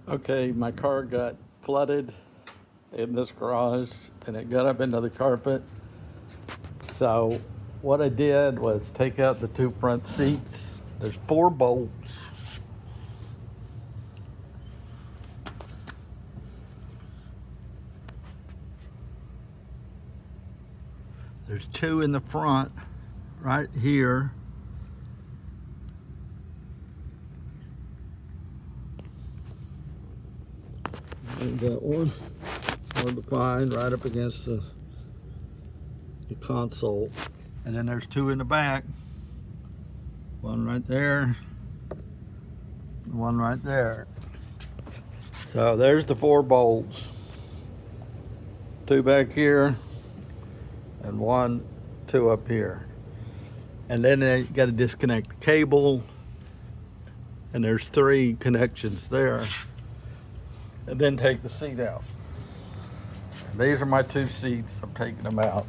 Okay, my car got flooded in this garage and it got up into the carpet. So what I did was take out the two front seats. There's 4 bolts. There's 2 in the front right here. And that one, hard to find, right up against the console. And then there's 2 in the back. One right there, one right there. So there's the 4 bolts. 2 back here and 2 up here. And then you got to disconnect the cable, and there's 3 connections there. And then take the seat out. These are my 2 seats. I'm taking them out.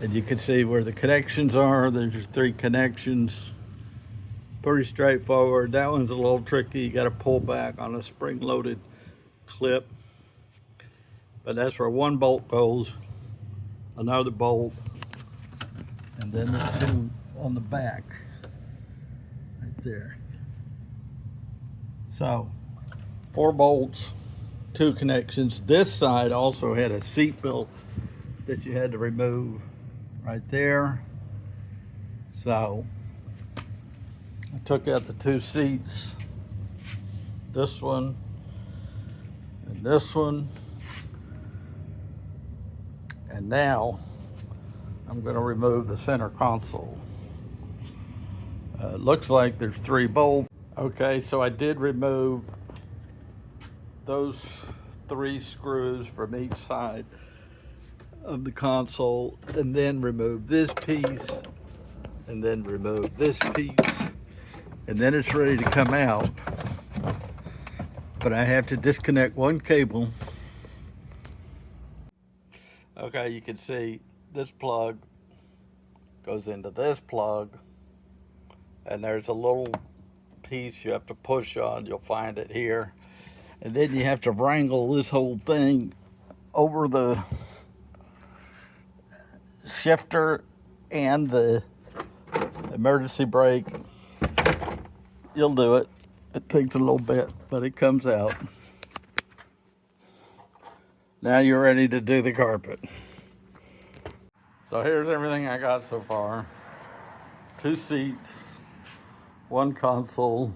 And you can see where the connections are. There's 3 connections. Pretty straightforward. That one's a little tricky. You got to pull back on a spring-loaded clip. But that's where 1 bolt goes, another bolt, and then the 2 on the back, right there. So 4 bolts, 2 connections. This side also had a seat belt that you had to remove right there. So I took out the 2 seats, this one and this one. And now I'm going to remove the center console. Looks like there's 3 bolts. Okay, so I did remove those 3 screws from each side of the console, and then remove this piece, and then remove this piece, and then it's ready to come out. But I have to disconnect 1 cable. Okay, you can see this plug goes into this plug, and there's a little piece you have to push on. You'll find it here. And then you have to wrangle this whole thing over the shifter and the emergency brake. You'll do it. It takes a little bit, but it comes out. Now you're ready to do the carpet. So here's everything I got so far. 2 seats, 1 console,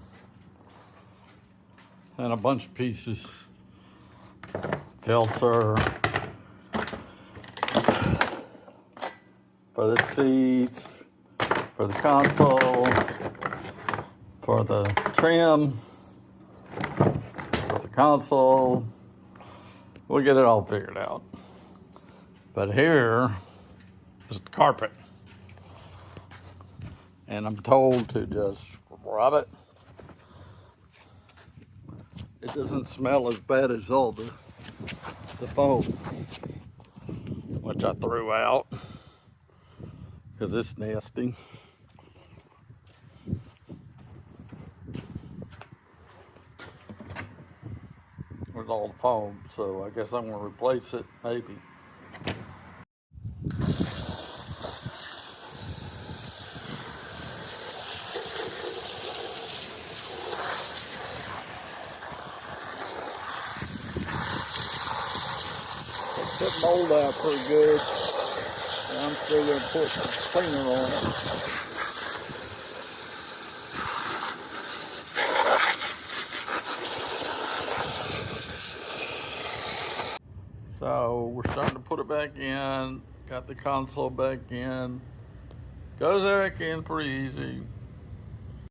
and a bunch of pieces. Filter for the seats, for the console, for the trim, for the console. We'll get it all figured out. But here is the carpet. And I'm told to just rub it. It doesn't smell as bad as all the foam, which I threw out because it's nasty. With all the foam, so I guess I'm going to replace it, maybe. That mold out pretty good. And I'm still going to put some cleaner on it. So we're starting to put it back in. Got the console back in. Goes back in pretty easy.